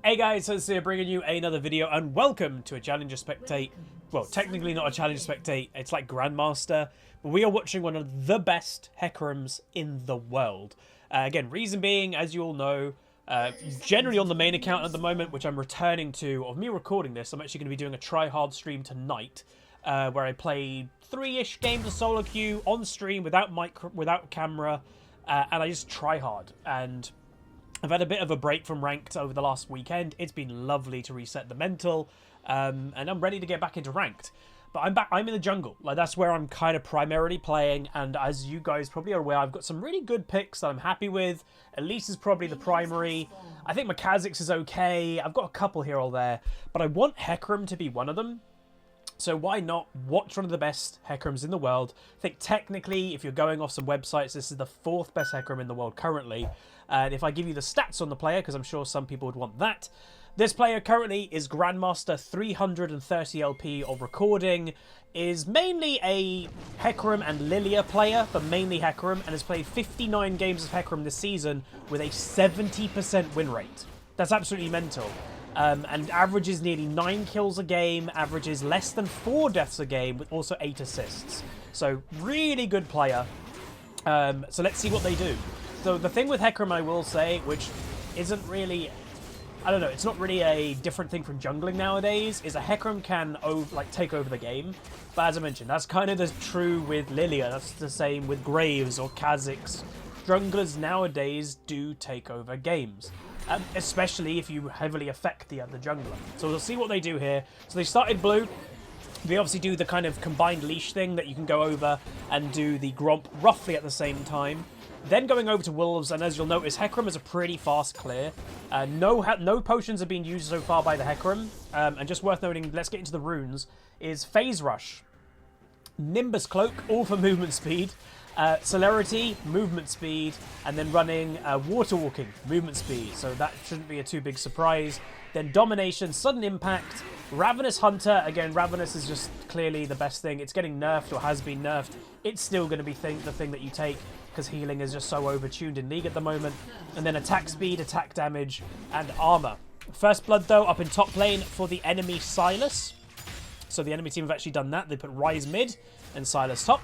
Hey guys, so here bringing you another video and welcome to a Challenger Spectate. Well, technically not a Challenger Spectate, it's like Grandmaster, but we are watching one of the best Hecarims in the world. Again, reason being, as you all know, generally on the main account at the moment, which I'm returning to, of me recording this, I'm actually going to be doing a try-hard stream tonight, where I play 3-ish games of solo queue on stream without without camera, and I just try hard. And I've had a bit of a break from ranked over the last weekend. It's been lovely to reset the mental, and I'm ready to get back into ranked. But I'm back. I'm in the jungle. Like, that's where I'm kind of primarily playing. And as you guys probably are aware, I've got some really good picks that I'm happy with. Elise is probably the primary. I think my Kha'Zix is okay. I've got a couple here or there, but I want Hecarim to be one of them. So why not watch one of the best Hecarims in the world? I think technically, if you're going off some websites, this is the 4th best Hecarim in the world currently. And if I give you the stats on the player, because I'm sure some people would want that, this player currently is Grandmaster 330 LP of recording, is mainly a Hecarim and Lilia player, but mainly Hecarim, and has played 59 games of Hecarim this season with a 70% win rate. That's absolutely mental. And averages nearly 9 kills a game, averages less than 4 deaths a game, with also 8 assists. So, really good player. So let's see what they do. So the thing with Hecarim, I will say, which isn't really, I don't know, it's not really a different thing from jungling nowadays, is a Hecarim can take over the game. But as I mentioned, that's kind of the true with Lilia. That's the same with Graves or Kha'Zix. Junglers nowadays do take over games. Especially if you heavily affect the other jungler. So we'll see what they do here. So they started blue. They obviously do the kind of combined leash thing that you can go over and do the Gromp roughly at the same time. Then going over to Wolves, and as you'll notice, Hecarim is a pretty fast clear. No potions are being used so far by the Hecarim. And just worth noting, let's get into the runes, is Phase Rush, Nimbus Cloak, all for movement speed. Celerity, movement speed, and then running Water Walking, movement speed. So that shouldn't be a too big surprise. Then Domination, Sudden Impact, Ravenous Hunter. Again, Ravenous is just clearly the best thing. It's getting nerfed or has been nerfed. It's still going to be the thing that you take because healing is just so overtuned in League at the moment. And then attack speed, attack damage, and armor. First blood, though, up in top lane for the enemy Sylas. So the enemy team have actually done that. They put Ryze mid and Sylas top.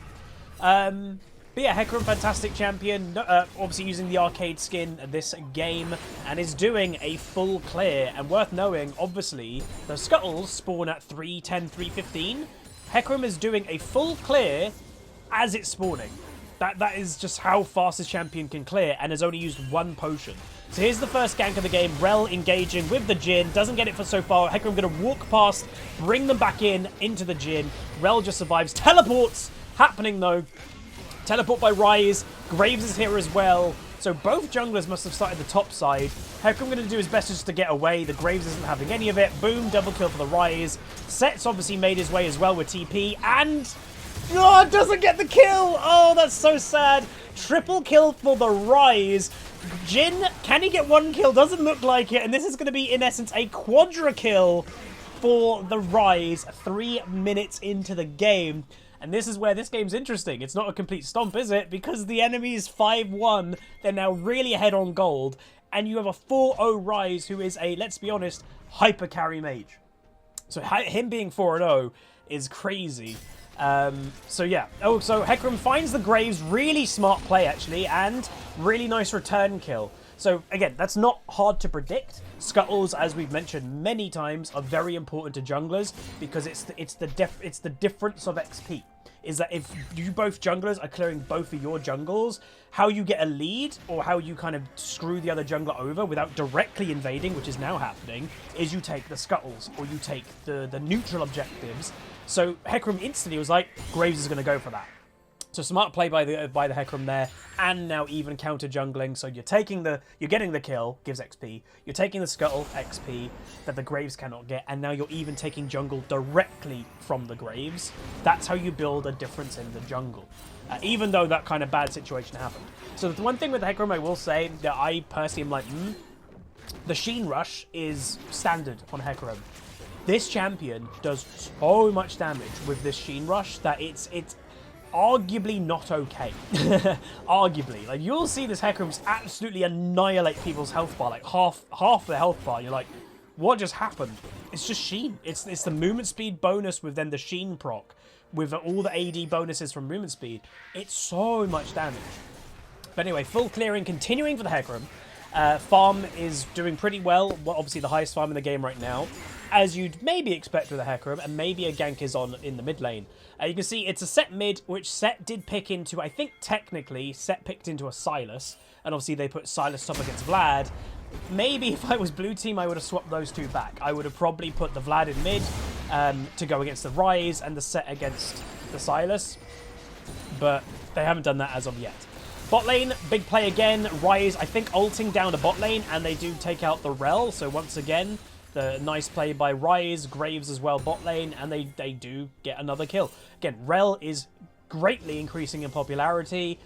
But yeah, Hecarim, fantastic champion, obviously using the arcade skin this game, and is doing a full clear. And worth knowing, obviously, the scuttles spawn at 310, 315. Hecarim is doing a full clear as it's spawning. That is just how fast this champion can clear, and has only used 1 potion. So here's the first gank of the game. Rel engaging with the Jhin, doesn't get it for so far. Hecarim going to walk past, bring them back into the Jhin. Rel just survives. Teleports happening though. Teleport by Ryze. Graves is here as well. So both junglers must have started the top side. Hecarim going to do his best just to get away. The Graves isn't having any of it. Boom, double kill for the Ryze. Set's obviously made his way as well with TP. And oh, doesn't get the kill. Oh, that's so sad. Triple kill for the Ryze. Jhin, can he get 1 kill? Doesn't look like it. And this is going to be, in essence, a quadra kill for the Ryze 3 minutes into the game. And this is where this game's interesting. It's not a complete stomp, is it? Because the enemy is 5-1. They're now really ahead on gold. And you have a 4-0 Ryze who is a, let's be honest, hyper carry mage. So him being 4-0 is crazy. So yeah. Oh, so Hecarim finds the Graves. Really smart play, actually. And really nice return kill. So again, that's not hard to predict. Scuttles, as we've mentioned many times, are very important to junglers because it's the difference of XP. Is that if you both junglers are clearing both of your jungles, how you get a lead or how you kind of screw the other jungler over without directly invading, which is now happening, is you take the scuttles or you take the neutral objectives. So Hecarim instantly was like, Graves is going to go for that. So smart play by the Hecarim there, and now even counter jungling. So you're getting the kill, gives XP. You're taking the scuttle, XP that the Graves cannot get, and now you're even taking jungle directly from the Graves. That's how you build a difference in the jungle, even though that kind of bad situation happened. So the one thing with Hecarim I will say that I personally am like, the Sheen Rush is standard on Hecarim. This champion does so much damage with this Sheen Rush that it's arguably not okay. Arguably. Like, you'll see this Hecarim absolutely annihilate people's health bar, like half the health bar. You're like, What just happened? It's just Sheen. It's the movement speed bonus with then the Sheen proc, with all the AD bonuses from movement speed. It's so much damage. But anyway, full clearing continuing for the Hecarim. Farm is doing pretty well. Obviously the highest farm in the game right now, as you'd maybe expect with a Hecarim, and maybe a gank is on in the mid lane. You can see it's a Set mid, which Set did pick into, I think technically, Set picked into a Sylas, and obviously they put Sylas top against Vlad. Maybe if I was blue team, I would have swapped those two back. I would have probably put the Vlad in mid to go against the Ryze and the Set against the Sylas, but they haven't done that as of yet. Bot lane, big play again. Ryze, I think, ulting down to bot lane, and they do take out the Rel. So once again, the nice play by Ryze, Graves as well, bot lane, and they do get another kill. Again, Rel is greatly increasing in popularity.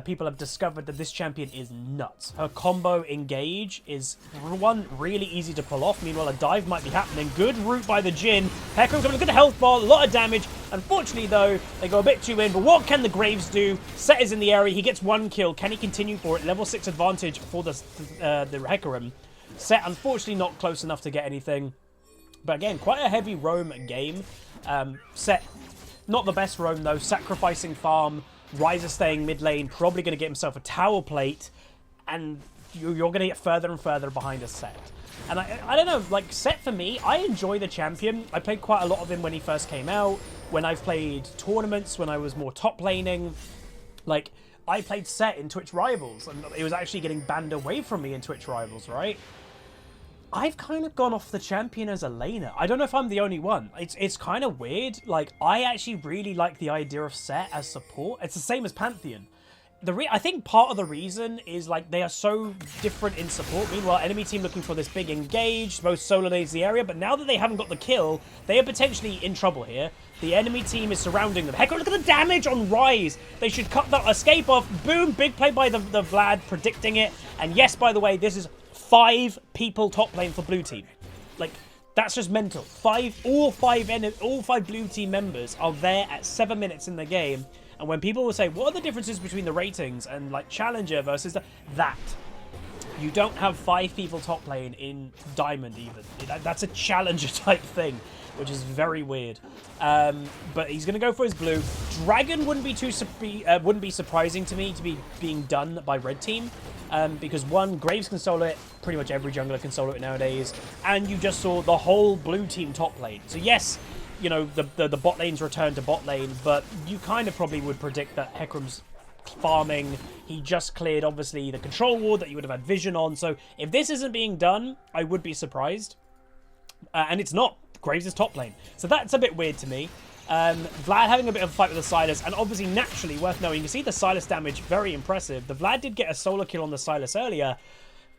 People have discovered that this champion is nuts. Her combo engage is, one, really easy to pull off. Meanwhile, a dive might be happening. Good route by the Jhin. Hecarim's got a good health bar, a lot of damage. Unfortunately, though, they go a bit too in. But what can the Graves do? Set is in the area. He gets one kill. Can he continue for it? Level 6 advantage for the Hecarim. Set, unfortunately, not close enough to get anything. But again, quite a heavy roam game. Set, not the best roam, though. Sacrificing farm. Ryze is staying mid lane, probably going to get himself a tower plate, and you're going to get further and further behind a Set. And I don't know, like, Set for me, I enjoy the champion. I played quite a lot of him when he first came out, when I've played tournaments, when I was more top laning. Like, I played Set in Twitch Rivals, and it was actually getting banned away from me in Twitch Rivals, right? I've kind of gone off the champion as a laner. I don't know if I'm the only one. It's kind of weird. Like, I actually really like the idea of Set as support. It's the same as Pantheon. I think part of the reason is, like, they are so different in support. Meanwhile, enemy team looking for this big engage, both solo lanes the area, but now that they haven't got the kill, they are potentially in trouble here. The enemy team is surrounding them. Heck, look at the damage on Ryze. They should cut that escape off. Boom, big play by the Vlad, predicting it. And yes, by the way, this is 5 people top lane for blue team. Like, that's just mental. All five blue team members are there at 7 minutes in the game. And when people will say, what are the differences between the ratings and, like, Challenger versus that? You don't have 5 people top lane in Diamond even. That's a Challenger type thing, which is very weird. But he's going to go for his blue. Dragon wouldn't be surprising to me to be being done by red team. Because one, Graves can solo it. Pretty much every jungler can solo it nowadays. And you just saw the whole blue team top lane. So yes, you know, the bot lane's return to bot lane, but you kind of probably would predict that Hecarim's farming. He just cleared, obviously, the control ward that you would have had vision on. So if this isn't being done, I would be surprised. And it's not. Graves is top lane. So that's a bit weird to me. Vlad having a bit of a fight with the Sylas, and obviously, naturally, worth knowing, you can see the Sylas damage, very impressive. The Vlad did get a solo kill on the Sylas earlier.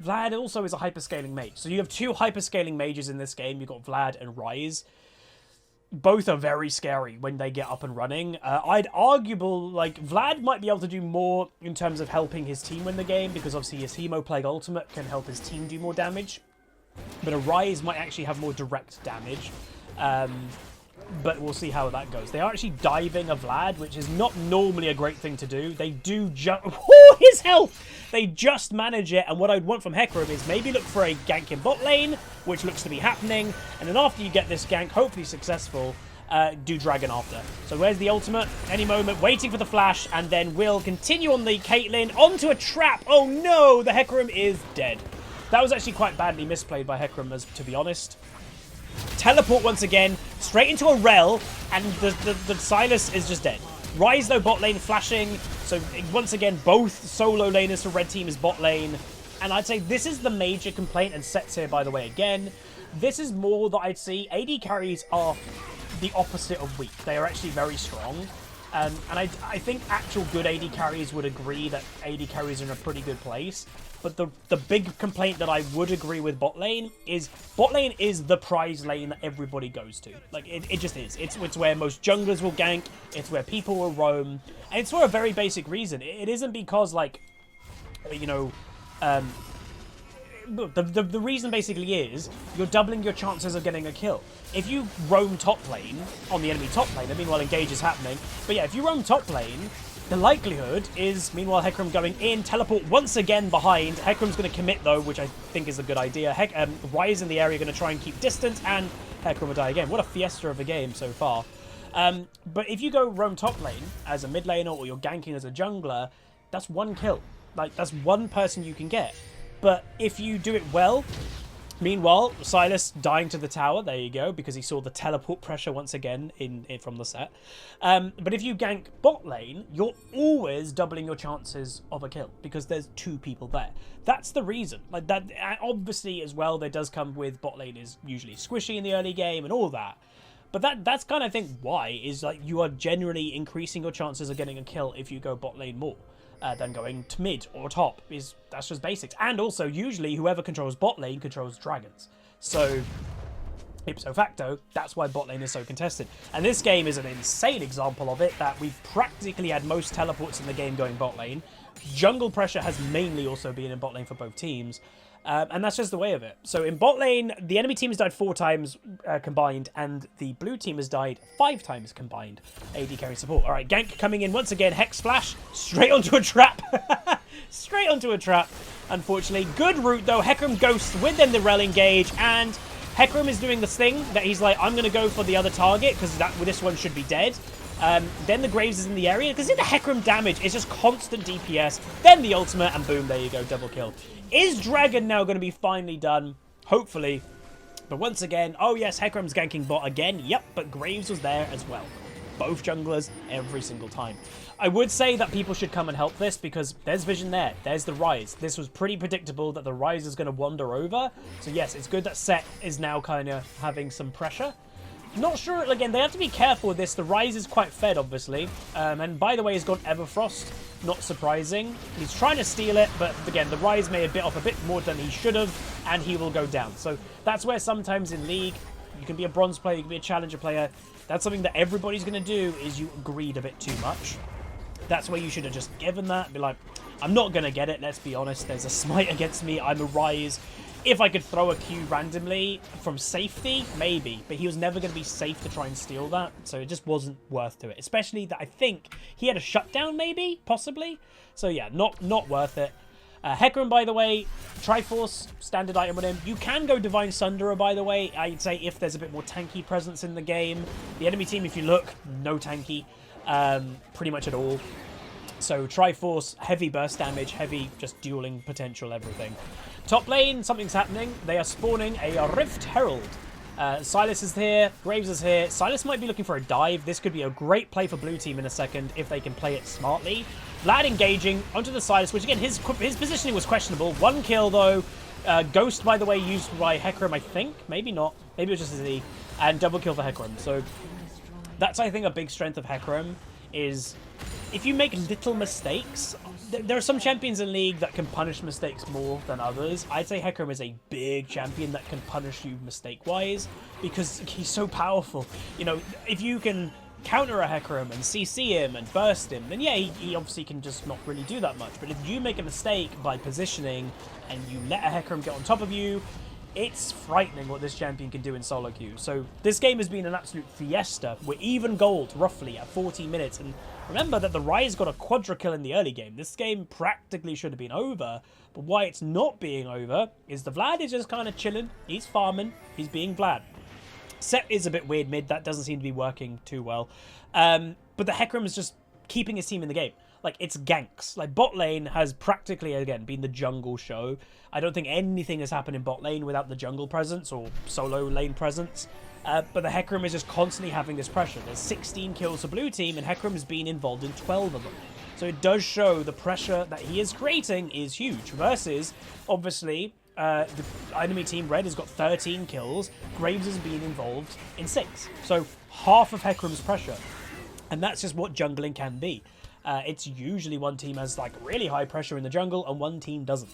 Vlad also is a hyperscaling mage. So you have 2 hyperscaling mages in this game. You've got Vlad and Ryze. Both are very scary when they get up and running. I'd arguable, like, Vlad might be able to do more in terms of helping his team win the game, because obviously his Hemo Plague ultimate can help his team do more damage. But a Ryze might actually have more direct damage. But we'll see how that goes. They are actually diving a Vlad, which is not normally a great thing to do. They do just... Oh, his health! They just manage it, and what I'd want from Hecarim is maybe look for a gank in bot lane, which looks to be happening, and then after you get this gank, hopefully successful, do Dragon after. So where's the ultimate? Any moment, waiting for the flash, and then we'll continue on the Caitlyn, onto a trap! Oh no, the Hecarim is dead. That was actually quite badly misplayed by Hecarim, to be honest. Teleport once again, straight into a Rel, and the Sylas is just dead. Ryze, though, bot lane flashing, so once again, both solo laners for red team is bot lane. And I'd say this is the major complaint, and Sets here, by the way, again. This is more that I'd see. AD carries are the opposite of weak. They are actually very strong. And I think actual good AD carries would agree that AD carries are in a pretty good place. But the big complaint that I would agree with bot lane is the prize lane that everybody goes to. Like, it just is. It's where most junglers will gank. It's where people will roam. And it's for a very basic reason. It isn't because, like, you know... The reason basically is you're doubling your chances of getting a kill. If you roam top lane on the enemy top lane, I mean, while engage is happening, but yeah, if you roam top lane, the likelihood is, meanwhile, Hecarim going in, teleport once again behind. Hecarim's going to commit, though, which I think is a good idea. Ryze in the area going to try and keep distance, and Hecarim will die again. What a fiesta of a game so far. But if you go roam top lane as a mid laner, or you're ganking as a jungler, that's one kill. Like, that's one person you can get. But if you do it well... Meanwhile, Silas dying to the tower, there you go, because he saw the teleport pressure once again from the set. But if you gank bot lane, you're always doubling your chances of a kill, because there's 2 people there. That's the reason. Like that, obviously, as well, there does come with bot lane is usually squishy in the early game and all that. But that's kind of, I think, why, is like you are generally increasing your chances of getting a kill if you go bot lane more. Than going to mid or top. That's just basics. And also, usually, whoever controls bot lane controls dragons. So, ipso facto, that's why bot lane is so contested. And this game is an insane example of it, that we've practically had most teleports in the game going bot lane. Jungle pressure has mainly also been in bot lane for both teams. And that's just the way of it. So in bot lane, the enemy team has died 4 times combined, and the blue team has died 5 times combined. AD carry support. All right, gank coming in once again. Hex flash straight onto a trap. Straight onto a trap, unfortunately. Good route, though. Hecarim ghosts within the rel engage, and Hecarim is doing this thing that he's like, I'm going to go for the other target, because this one should be dead. Then the Graves is in the area, because in the Hecarim damage, it's just constant DPS. Then the ultimate, and boom, there you go, double kill. Is Dragon now going to be finally done? Hopefully. But once again, oh yes, Hecarim's ganking bot again. Yep, but Graves was there as well. Both junglers every single time. I would say that people should come and help this, because there's vision there. There's the Ryze. This was pretty predictable that the Ryze is going to wander over. So yes, it's good that Set is now kind of having some pressure. Not sure, again, they have to be careful with this. The Ryze is quite fed, obviously. And by the way, he's got Everfrost. Not surprising. He's trying to steal it, but again, the Ryze may have bit off a bit more than he should have, and he will go down. So that's where sometimes in League, you can be a bronze player, you can be a challenger player. That's something that everybody's going to do, is you agreed a bit too much. That's where you should have just given that. Be like, I'm not going to get it, let's be honest. There's a smite against me, I'm a Ryze. If I could throw a Q randomly from safety, maybe. But he was never going to be safe to try and steal that. So it just wasn't worth to it. Especially that I think he had a shutdown, maybe? Possibly? So yeah, not worth it. Hecarim, by the way, Triforce, standard item on him. You can go Divine Sunderer, by the way. I'd say if there's a bit more tanky presence in the game. The enemy team, if you look, no tanky. Pretty much at all. So Triforce, heavy burst damage, heavy just dueling potential, everything. Top lane, something's happening. They are spawning a Rift Herald. Silas is here, Graves is here. Silas might be looking for a dive. This could be a great play for blue team in a second if they can play it smartly. Vlad engaging onto the Silas, which again, his positioning was questionable. 1 kill though. Ghost, by the way, used by Hecarim, I think. Maybe not. Maybe it was just a Z. And double kill for Hecarim. So that's, I think, a big strength of Hecarim is if you make little mistakes. There are some champions in League that can punish mistakes more than others. I'd say Hecarim is a big champion that can punish you mistake-wise because he's so powerful. You know, if you can counter a Hecarim and CC him and burst him, then yeah, he obviously can just not really do that much. But if you make a mistake by positioning and you let a Hecarim get on top of you, it's frightening what this champion can do in solo queue. So this game has been an absolute fiesta. We're even gold, roughly, at 14 minutes. And remember that the Ryze got a quadra kill in the early game. This game practically should have been over. But why it's not being over is the Vlad is just kind of chilling. He's farming. He's being Vlad. Set is a bit weird mid. That doesn't seem to be working too well. But the Hecarim is just keeping his team in the game. Like, it's ganks. Like, bot lane has practically, again, been the jungle show. I don't think anything has happened in bot lane without the jungle presence or solo lane presence. But the Hecarim is just constantly having this pressure. There's 16 kills for blue team, and Hecarim has been involved in 12 of them. So it does show the pressure that he is creating is huge. Versus, obviously, the enemy team red has got 13 kills. Graves has been involved in 6. So half of Hecarim's pressure. And that's just what jungling can be. It's usually one team has like really high pressure in the jungle and one team doesn't.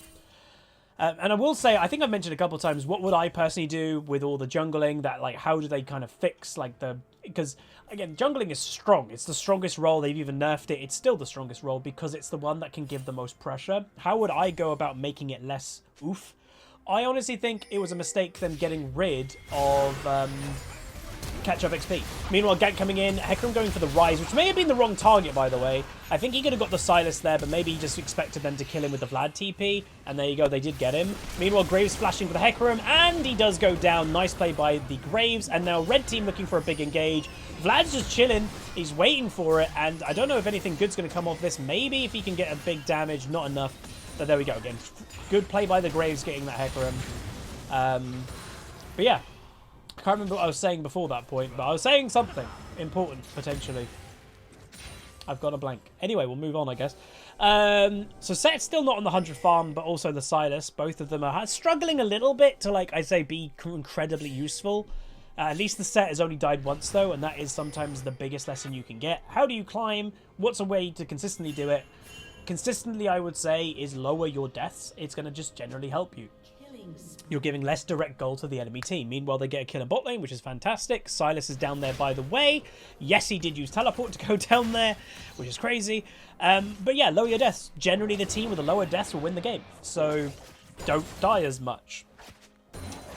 And I will say, I think I've mentioned a couple of times, what would I personally do with all the jungling? That like, how do they kind of fix like the... Because again, jungling is strong. It's the strongest role. They've even nerfed it. It's still the strongest role because it's the one that can give the most pressure. How would I go about making it less oof? I honestly think it was a mistake them getting rid of... catch up XP. Meanwhile, Gank coming in, Hecarim going for the Rise, which may have been the wrong target, by the way. I think he could have got the Silas there, but maybe he just expected them to kill him with the Vlad TP. And there you go, they did get him. Meanwhile, Graves flashing for the Hecarim, and he does go down. Nice play by the Graves, and now red team looking for a big engage. Vlad's just chilling. He's waiting for it, and I don't know if anything good's going to come off this. Maybe if he can get a big damage, not enough. But there we go again. Good play by the Graves getting that Hecarim. But yeah, I can't remember what I was saying before that point, but I was saying something important, potentially. I've got a blank. Anyway, we'll move on, I guess. So Set's still not on the 100 farm, but also the Silas. Both of them are struggling a little bit to, like I say, be incredibly useful. At least the Set has only died once, though, and that is sometimes the biggest lesson you can get. How do you climb? What's a way to consistently do it? Consistently, I would say, is lower your deaths. It's going to just generally help you. You're giving less direct goal to the enemy team. Meanwhile, they get a kill in bot lane, which is fantastic. Silas is down there, by the way. Yes, he did use teleport to go down there, which is crazy. But yeah, lower your deaths. Generally, the team with the lower deaths will win the game. So don't die as much.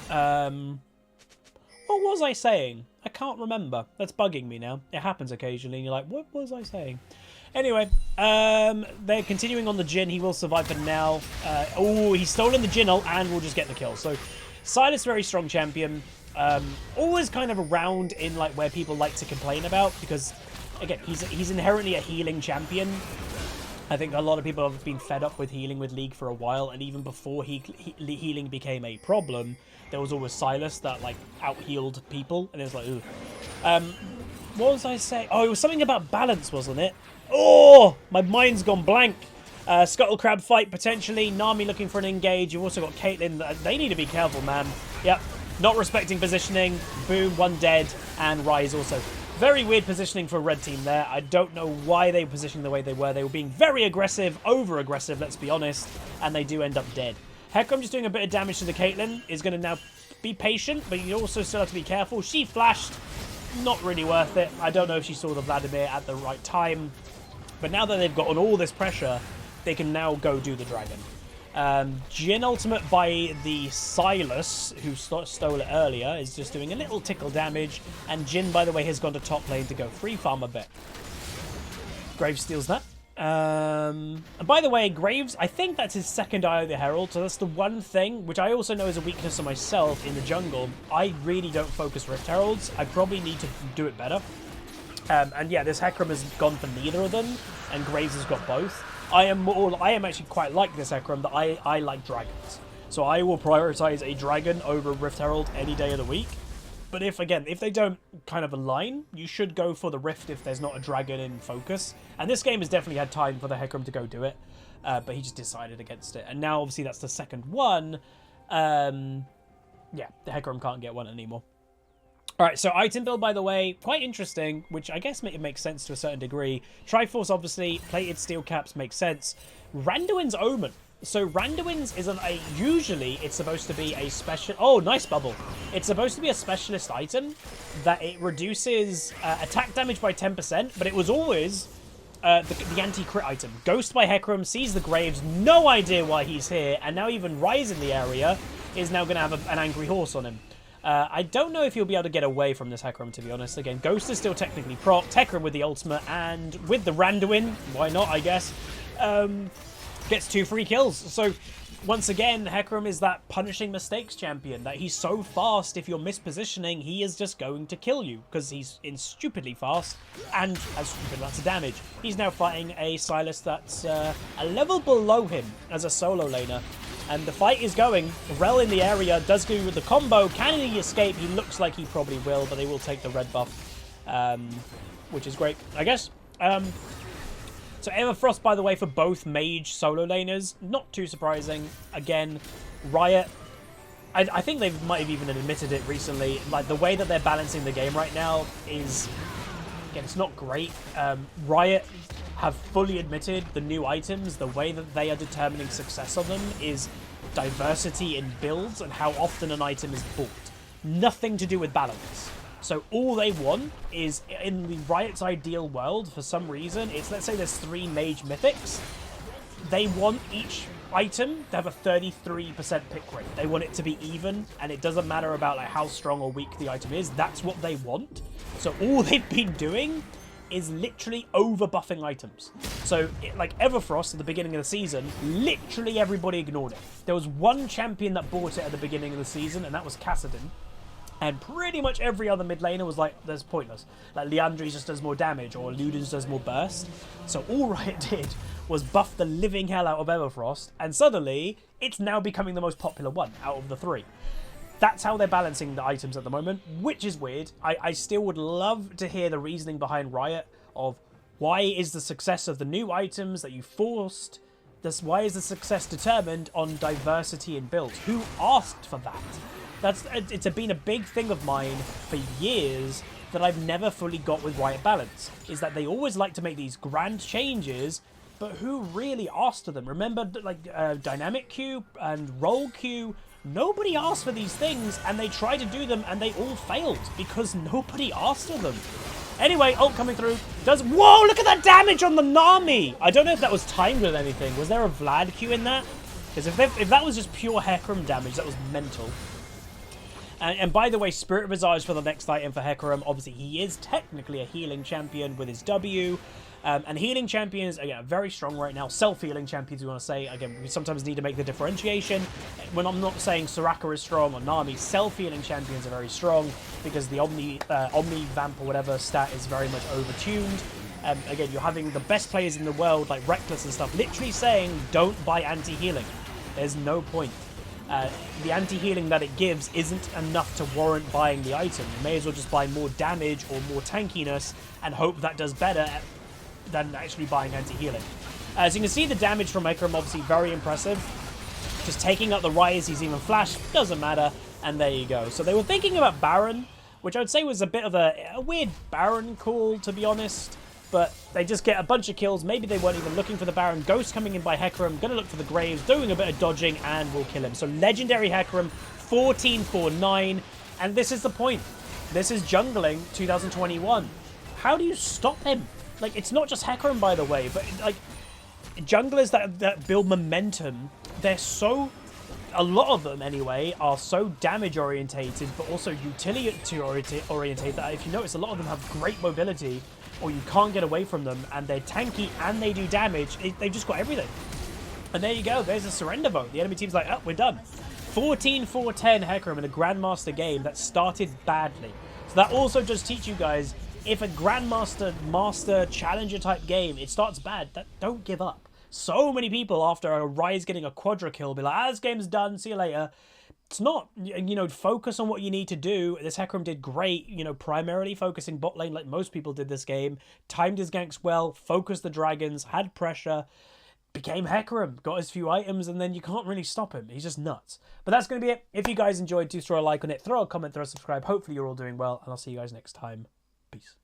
What was I saying? I can't remember. That's bugging me now. It happens occasionally, and you're like, what was I saying? Anyway, they're continuing on the Jhin. He will survive for now. Oh, he's stolen the Jhin ult and will just get the kill. So, Silas, very strong champion. Always kind of around in like where people like to complain about because, again, he's inherently a healing champion. I think a lot of people have been fed up with healing with League for a while, and even before healing became a problem, there was always Silas that like out-healed people, and it was like, ooh. What was I saying? Oh, it was something about balance, wasn't it? Oh, my mind's gone blank. Scuttle Crab fight, potentially. Nami looking for an engage. You've also got Caitlyn. They need to be careful, man. Yep. Not respecting positioning. Boom, one dead. And Rise also. Very weird positioning for a red team there. I don't know why they were positioning the way they were. They were being very aggressive, over-aggressive, let's be honest. And they do end up dead. Hecarim just doing a bit of damage to the Caitlyn. Is going to now be patient, but you also still have to be careful. She flashed. Not really worth it. I don't know if she saw the Vladimir at the right time. But now that they've gotten all this pressure, they can now go do the dragon. Jhin ultimate by the Silas, who stole it earlier, is just doing a little tickle damage. And Jhin, by the way, has gone to top lane to go free farm a bit. Graves steals that. And by the way, Graves, I think that's his second Eye of the Herald. So that's the one thing, which I also know is a weakness of myself in the jungle. I really don't focus Rift Heralds. I probably need to do it better. And yeah, this Hecarim has gone for neither of them, and Graves has got both. I am actually quite like this Hecarim, that I like dragons. So I will prioritize a dragon over Rift Herald any day of the week. But if they don't kind of align, you should go for the Rift if there's not a dragon in focus. And this game has definitely had time for the Hecarim to go do it, but he just decided against it. And now, obviously, that's the second one. Yeah, the Hecarim can't get one anymore. Alright, so item build, by the way, quite interesting, which I guess it makes sense to a certain degree. Triforce, obviously, plated steel caps makes sense. Randuin's Omen. So Randuin's isn't a... Usually, it's supposed to be a special... Oh, nice bubble. It's supposed to be a specialist item that it reduces attack damage by 10%, but it was always the anti-crit item. Ghost by Hecarim sees the Graves, no idea why he's here, and now even Rise in the area is now going to have an angry horse on him. I don't know if he'll be able to get away from this Hecarim, to be honest. Again, Ghost is still technically proc. Hecarim with the ultimate, and with the Randuin, why not, I guess, gets 2 free kills. So, once again, Hecarim is that punishing mistakes champion, that he's so fast, if you're mispositioning, he is just going to kill you, because he's stupidly fast, and has stupid amounts of damage. He's now fighting a Silas that's a level below him as a solo laner. And the fight is going. Rel in the area does go with the combo. Can he escape? He looks like he probably will, but they will take the red buff, which is great, I guess. So Everfrost, by the way, for both mage solo laners. Not too surprising. Again, Riot, I think they might have even admitted it recently. Like, the way that they're balancing the game right now is, again, it's not great. Riot have fully admitted the new items, the way that they are determining success on them is diversity in builds and how often an item is bought. Nothing to do with balance. So all they want is, in the Riot's ideal world, for some reason, it's, let's say there's 3 mage mythics. They want each item, they have a 33% pick rate. They want it to be even, and it doesn't matter about like how strong or weak the item is. That's what they want. So all they've been doing is literally over buffing items. So like Everfrost at the beginning of the season, literally everybody ignored it. There was one champion that bought it at the beginning of the season, and that was Kassadin. And pretty much every other mid laner was like, that's pointless. Like Liandry just does more damage, or Ludens does more burst. So all Riot did was buff the living hell out of Everfrost, and suddenly it's now becoming the most popular one out of the three. That's how they're balancing the items at the moment, which is weird. I still would love to hear the reasoning behind Riot of why is the success of the new items that you forced, why is the success determined on diversity in builds? Who asked for that? It's been a big thing of mine for years that I've never fully got with Riot Balance, is that they always like to make these grand changes, but who really asked for them? Remember, like, Dynamic Q and Roll Q, nobody asked for these things, and they tried to do them, and they all failed, because nobody asked for them. Anyway, ult coming through. Whoa, look at that damage on the Nami! I don't know if that was timed with anything. Was there a Vlad Q in that? Because if that was just pure Hecarim damage, that was mental. And by the way, Spirit Visage for the next item for Hecarim. Obviously, he is technically a healing champion with his W. And healing champions, again, are very strong right now. Self-healing champions, we want to say. Again, we sometimes need to make the differentiation. When I'm not saying Soraka is strong or Nami, self-healing champions are very strong because the Omni Vamp or whatever stat is very much overtuned. Again, you're having the best players in the world, like Reckless and stuff, literally saying, don't buy anti-healing. There's no point. The anti-healing that it gives isn't enough to warrant buying the item. You may as well just buy more damage or more tankiness and hope that does better than actually buying anti-healing. As you can see, the damage from Hecarim obviously very impressive. Just taking out the Rise, he's even flash, doesn't matter, and there you go. So they were thinking about Baron, which I would say was a bit of a weird Baron call, to be honest. But they just get a bunch of kills. Maybe they weren't even looking for the Baron. Ghost coming in by Hecarim, gonna look for the Graves, doing a bit of dodging, and will kill him. So Legendary Hecarim, 14-4-9, and this is the point. This is jungling 2021. How do you stop him? Like, it's not just Hecarim, by the way, but, like, junglers that build momentum, they're so... A lot of them, anyway, are so damage-orientated, but also utility-orientated that if you notice, a lot of them have great mobility, or you can't get away from them, and they're tanky, and they do damage. They've just got everything. And there you go. There's a surrender vote. The enemy team's like, oh, we're done. 14-4-10 Hecarim in a Grandmaster game that started badly. So that also does teach you guys... If a Grandmaster, Master, Challenger type game, it starts bad, don't give up. So many people after a Rise getting a Quadra kill be like, this game's done, see you later. It's not. You know, focus on what you need to do. This Hecarim did great, you know, primarily focusing bot lane like most people did this game. Timed his ganks well, focused the dragons, had pressure, became Hecarim, got his few items, and then you can't really stop him. He's just nuts. But that's going to be it. If you guys enjoyed, do throw a like on it, throw a comment, throw a subscribe. Hopefully you're all doing well, and I'll see you guys next time. Peace.